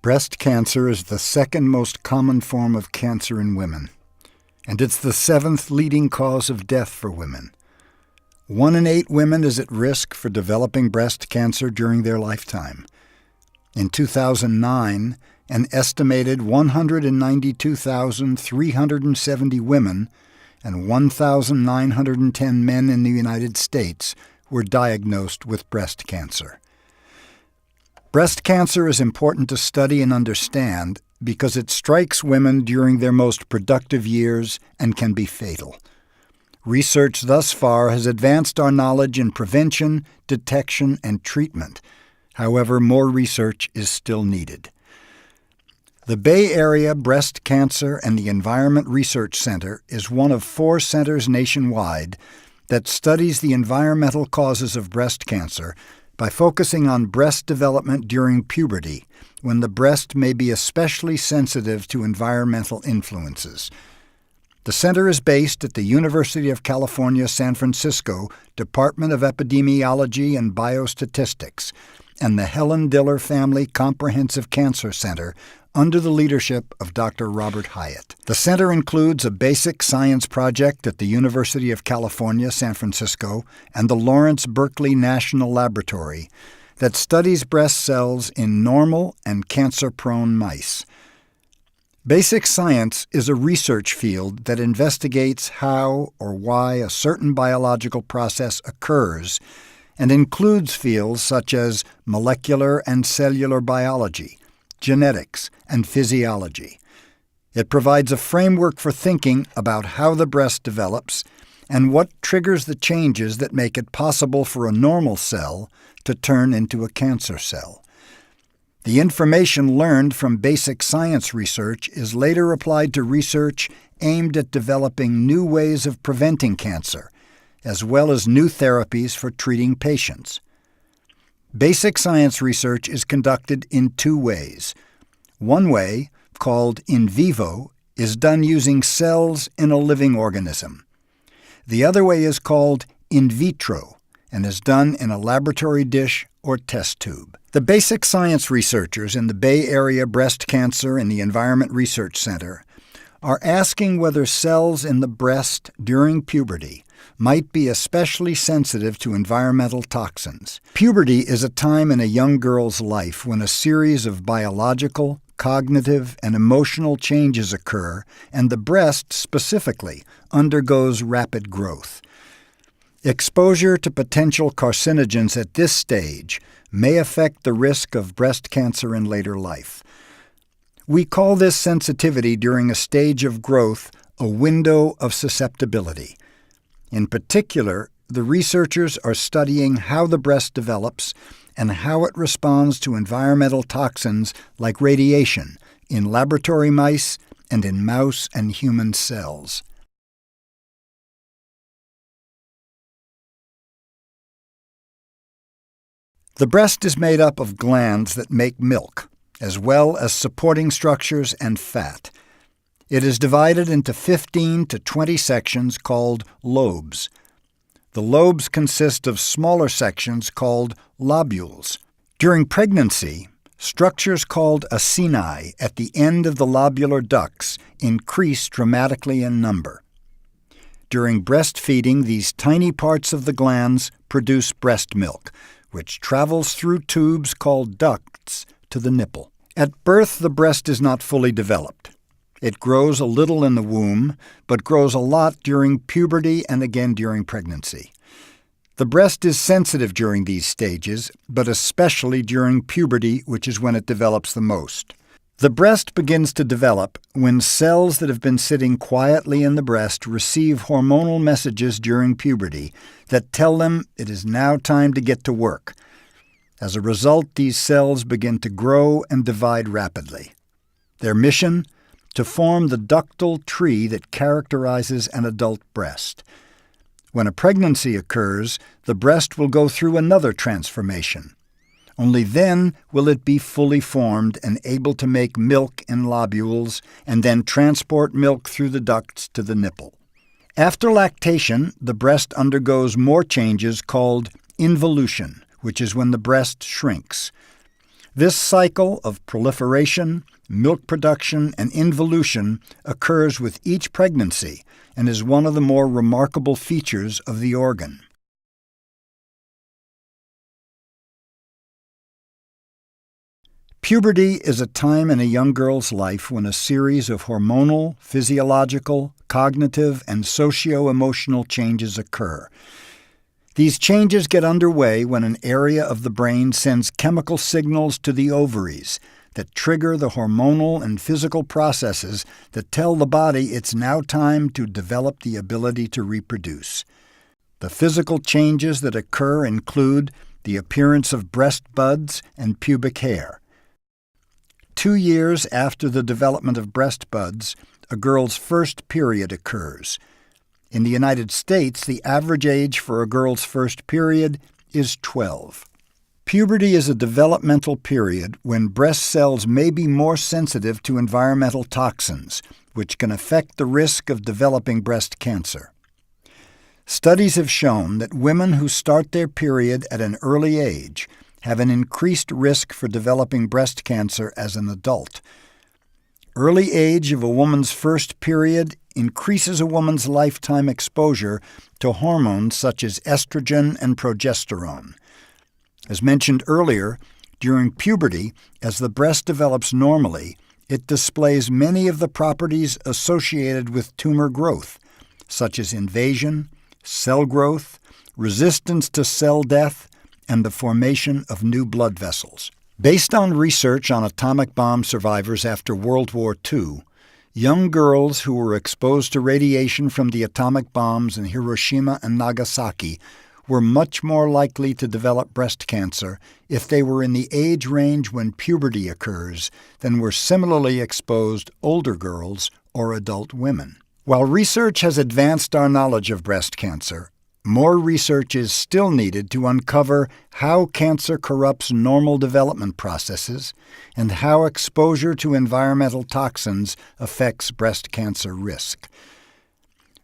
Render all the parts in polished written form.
Breast cancer is the second most common form of cancer in women, and it's the seventh leading cause of death for women. 1 in 8 women is at risk for developing breast cancer during their lifetime. In 2009, an estimated 192,370 women and 1,910 men in the United States were diagnosed with breast cancer. Breast cancer is important to study and understand because it strikes women during their most productive years and can be fatal. Research thus far has advanced our knowledge in prevention, detection, and treatment. However, more research is still needed. The Bay Area Breast Cancer and the Environment Research Center is one of 4 centers nationwide that studies the environmental causes of breast cancer by focusing on breast development during puberty, when the breast may be especially sensitive to environmental influences. The center is based at the University of California, San Francisco Department of Epidemiology and Biostatistics and the Helen Diller Family Comprehensive Cancer Center under the leadership of Dr. Robert Hyatt. The center includes a basic science project at the University of California, San Francisco, and the Lawrence Berkeley National Laboratory that studies breast cells in normal and cancer-prone mice. Basic science is a research field that investigates how or why a certain biological process occurs and includes fields such as molecular and cellular biology, genetics, and physiology. It provides a framework for thinking about how the breast develops and what triggers the changes that make it possible for a normal cell to turn into a cancer cell. The information learned from basic science research is later applied to research aimed at developing new ways of preventing cancer, as well as new therapies for treating patients. Basic science research is conducted in 2 ways. One way, called in vivo, is done using cells in a living organism. The other way is called in vitro and is done in a laboratory dish or test tube. The basic science researchers in the Bay Area Breast Cancer and the Environment Research Center are asking whether cells in the breast during puberty might be especially sensitive to environmental toxins. Puberty is a time in a young girl's life when a series of biological, cognitive, and emotional changes occur, and the breast specifically undergoes rapid growth. Exposure to potential carcinogens at this stage may affect the risk of breast cancer in later life. We call this sensitivity during a stage of growth a window of susceptibility. In particular, the researchers are studying how the breast develops and how it responds to environmental toxins like radiation in laboratory mice and in mouse and human cells. The breast is made up of glands that make milk, as well as supporting structures and fat. It is divided into 15 to 20 sections called lobes. The lobes consist of smaller sections called lobules. During pregnancy, structures called acini at the end of the lobular ducts increase dramatically in number. During breastfeeding, these tiny parts of the glands produce breast milk, which travels through tubes called ducts to the nipple. At birth, the breast is not fully developed. It grows a little in the womb, but grows a lot during puberty and again during pregnancy. The breast is sensitive during these stages, but especially during puberty, which is when it develops the most. The breast begins to develop when cells that have been sitting quietly in the breast receive hormonal messages during puberty that tell them it is now time to get to work. As a result, these cells begin to grow and divide rapidly. Their mission? To form the ductal tree that characterizes an adult breast. When a pregnancy occurs, the breast will go through another transformation. Only then will it be fully formed and able to make milk in lobules and then transport milk through the ducts to the nipple. After lactation, the breast undergoes more changes called involution, which is when the breast shrinks. This cycle of proliferation, milk production, and involution occurs with each pregnancy and is one of the more remarkable features of the organ. Puberty is a time in a young girl's life when a series of hormonal, physiological, cognitive, and socio-emotional changes occur. These changes get underway when an area of the brain sends chemical signals to the ovaries that trigger the hormonal and physical processes that tell the body it's now time to develop the ability to reproduce. The physical changes that occur include the appearance of breast buds and pubic hair. 2 years after the development of breast buds, a girl's first period occurs. In the United States, the average age for a girl's first period is 12. Puberty is a developmental period when breast cells may be more sensitive to environmental toxins, which can affect the risk of developing breast cancer. Studies have shown that women who start their period at an early age have an increased risk for developing breast cancer as an adult. Early age of a woman's first period increases a woman's lifetime exposure to hormones such as estrogen and progesterone. As mentioned earlier, during puberty, as the breast develops normally, it displays many of the properties associated with tumor growth, such as invasion, cell growth, resistance to cell death, and the formation of new blood vessels. Based on research on atomic bomb survivors after World War II, young girls who were exposed to radiation from the atomic bombs in Hiroshima and Nagasaki were much more likely to develop breast cancer if they were in the age range when puberty occurs than were similarly exposed older girls or adult women. While research has advanced our knowledge of breast cancer, more research is still needed to uncover how cancer corrupts normal development processes and how exposure to environmental toxins affects breast cancer risk.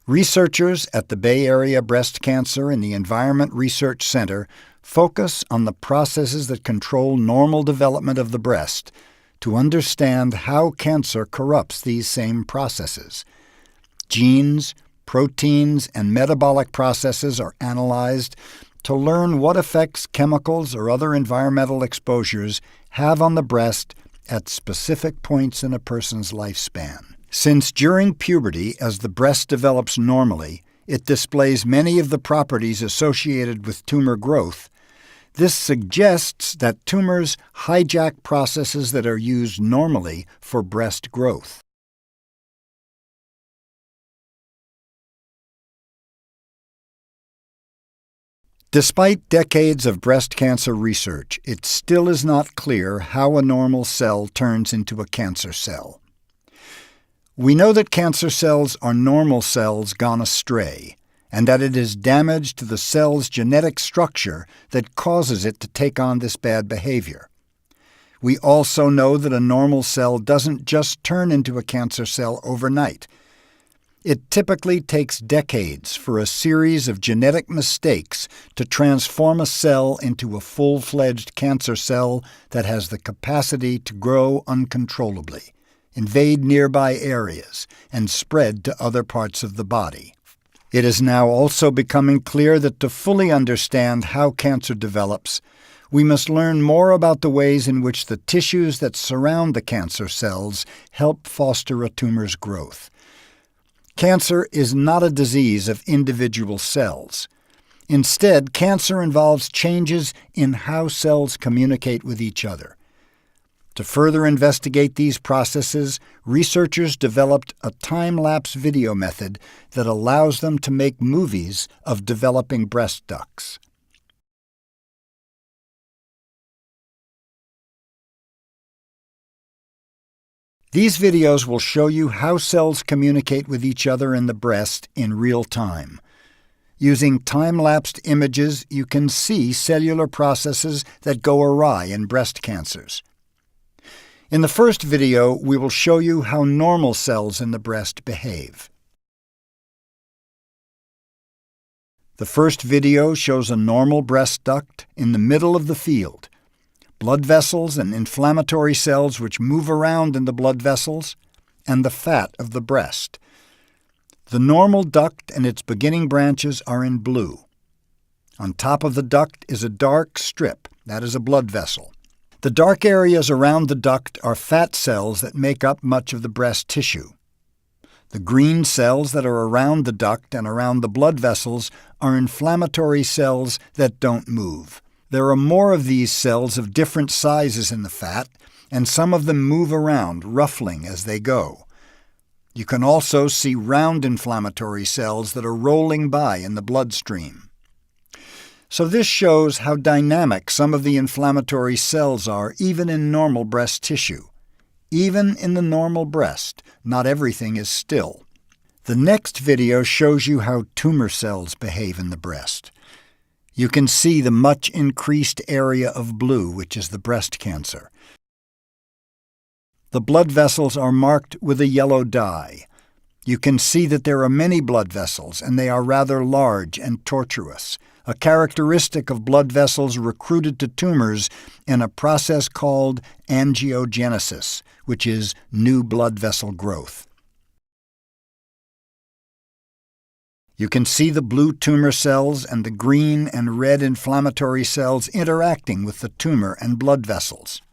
Researchers at the Bay Area Breast Cancer and the Environment Research Center focus on the processes that control normal development of the breast to understand how cancer corrupts these same processes. Genes, proteins, and metabolic processes are analyzed to learn what effects chemicals or other environmental exposures have on the breast at specific points in a person's lifespan. Since during puberty, as the breast develops normally, it displays many of the properties associated with tumor growth, this suggests that tumors hijack processes that are used normally for breast growth. Despite decades of breast cancer research, it still is not clear how a normal cell turns into a cancer cell. We know that cancer cells are normal cells gone astray, and that it is damage to the cell's genetic structure that causes it to take on this bad behavior. We also know that a normal cell doesn't just turn into a cancer cell overnight. It typically takes decades for a series of genetic mistakes to transform a cell into a full-fledged cancer cell that has the capacity to grow uncontrollably, invade nearby areas, and spread to other parts of the body. It is now also becoming clear that to fully understand how cancer develops, we must learn more about the ways in which the tissues that surround the cancer cells help foster a tumor's growth. Cancer is not a disease of individual cells. Instead, cancer involves changes in how cells communicate with each other. To further investigate these processes, researchers developed a time-lapse video method that allows them to make movies of developing breast ducts. These videos will show you how cells communicate with each other in the breast in real time. Using time-lapsed images, you can see cellular processes that go awry in breast cancers. In the first video, we will show you how normal cells in the breast behave. The first video shows a normal breast duct in the middle of the field. Blood vessels and inflammatory cells which move around in the blood vessels, and the fat of the breast. The normal duct and its beginning branches are in blue. On top of the duct is a dark strip, that is a blood vessel. The dark areas around the duct are fat cells that make up much of the breast tissue. The green cells that are around the duct and around the blood vessels are inflammatory cells that don't move. There are more of these cells of different sizes in the fat, and some of them move around, ruffling as they go. You can also see round inflammatory cells that are rolling by in the bloodstream. So this shows how dynamic some of the inflammatory cells are even in normal breast tissue. Even in the normal breast, not everything is still. The next video shows you how tumor cells behave in the breast. You can see the much increased area of blue, which is the breast cancer. The blood vessels are marked with a yellow dye. You can see that there are many blood vessels, and they are rather large and tortuous, a characteristic of blood vessels recruited to tumors in a process called angiogenesis, which is new blood vessel growth. You can see the blue tumor cells and the green and red inflammatory cells interacting with the tumor and blood vessels.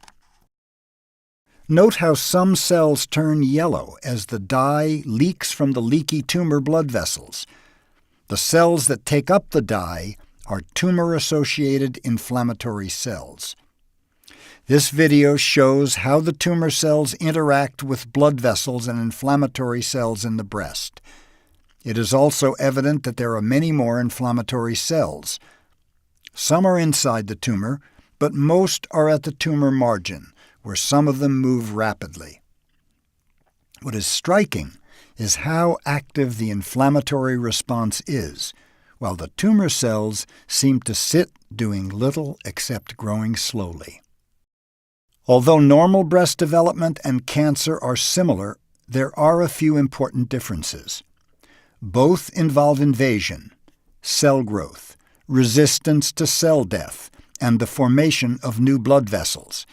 Note how some cells turn yellow as the dye leaks from the leaky tumor blood vessels. The cells that take up the dye are tumor-associated inflammatory cells. This video shows how the tumor cells interact with blood vessels and inflammatory cells in the breast. It is also evident that there are many more inflammatory cells. Some are inside the tumor, but most are at the tumor margin, where some of them move rapidly. What is striking is how active the inflammatory response is, while the tumor cells seem to sit doing little except growing slowly. Although normal breast development and cancer are similar, there are a few important differences. Both involve invasion, cell growth, resistance to cell death, and the formation of new blood vessels.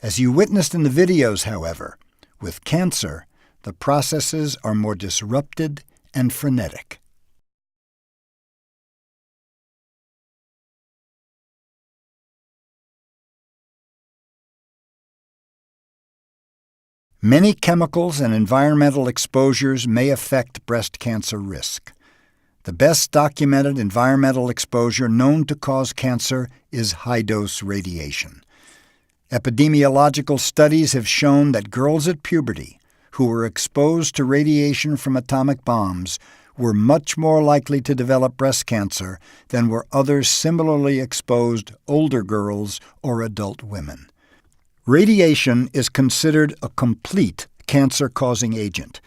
As you witnessed in the videos, however, with cancer, the processes are more disrupted and frenetic. Many chemicals and environmental exposures may affect breast cancer risk. The best documented environmental exposure known to cause cancer is high-dose radiation. Epidemiological studies have shown that girls at puberty who were exposed to radiation from atomic bombs were much more likely to develop breast cancer than were other similarly exposed older girls or adult women. Radiation is considered a complete cancer-causing agent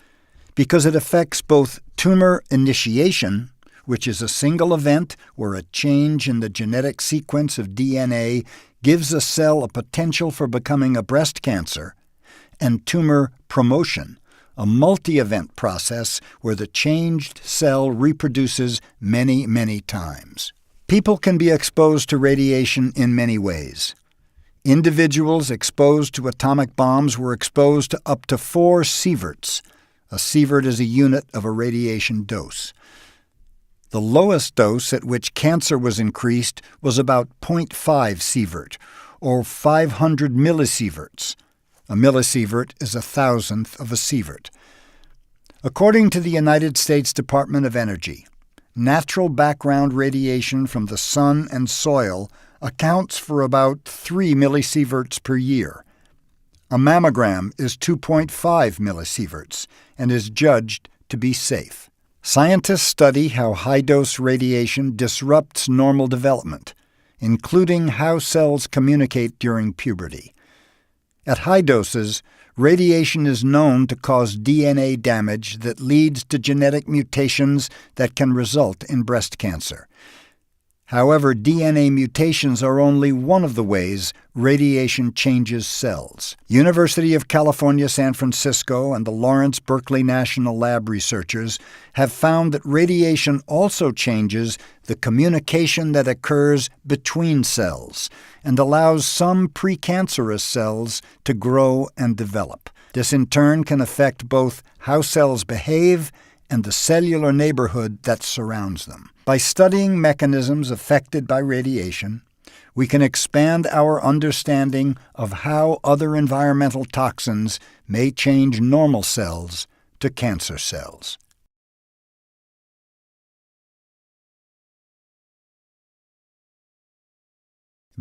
because it affects both tumor initiation, which is a single event where a change in the genetic sequence of DNA gives a cell a potential for becoming a breast cancer, and tumor promotion, a multi-event process where the changed cell reproduces many, many times. People can be exposed to radiation in many ways. Individuals exposed to atomic bombs were exposed to up to 4 sieverts. A sievert is a unit of a radiation dose. The lowest dose at which cancer was increased was about 0.5 sievert, or 500 millisieverts. A millisievert is 1,000th of a sievert. According to the United States Department of Energy, natural background radiation from the sun and soil accounts for about 3 millisieverts per year. A mammogram is 2.5 millisieverts and is judged to be safe. Scientists study how high-dose radiation disrupts normal development, including how cells communicate during puberty. At high doses, radiation is known to cause DNA damage that leads to genetic mutations that can result in breast cancer. However, DNA mutations are only one of the ways radiation changes cells. University of California, San Francisco, and the Lawrence Berkeley National Lab researchers have found that radiation also changes the communication that occurs between cells and allows some precancerous cells to grow and develop. This in turn can affect both how cells behave and the cellular neighborhood that surrounds them. By studying mechanisms affected by radiation, we can expand our understanding of how other environmental toxins may change normal cells to cancer cells.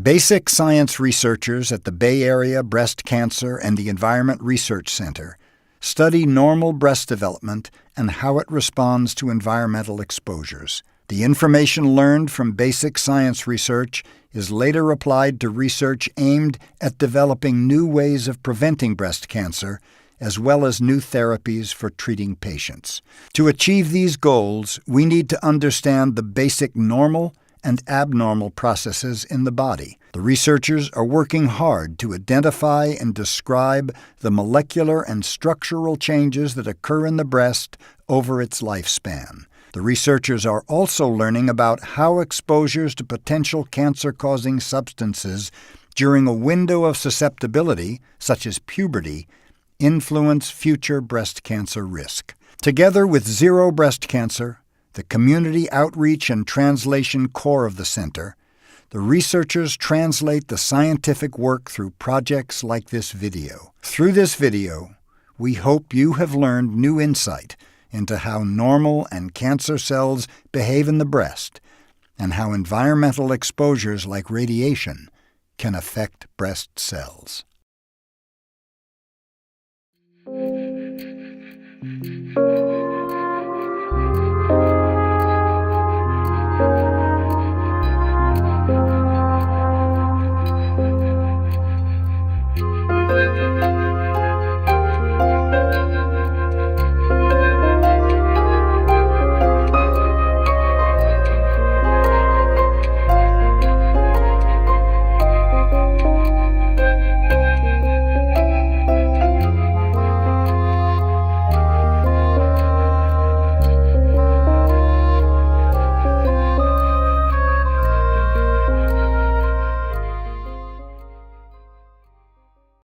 Basic science researchers at the Bay Area Breast Cancer and the Environment Research Center study normal breast development and how it responds to environmental exposures. The information learned from basic science research is later applied to research aimed at developing new ways of preventing breast cancer, as well as new therapies for treating patients. To achieve these goals, we need to understand the basic normal and abnormal processes in the body. The researchers are working hard to identify and describe the molecular and structural changes that occur in the breast over its lifespan. The researchers are also learning about how exposures to potential cancer-causing substances during a window of susceptibility, such as puberty, influence future breast cancer risk. Together with Zero Breast Cancer, the community outreach and translation core of the center, the researchers translate the scientific work through projects like this video. Through this video, we hope you have learned new insight into how normal and cancer cells behave in the breast and how environmental exposures like radiation can affect breast cells.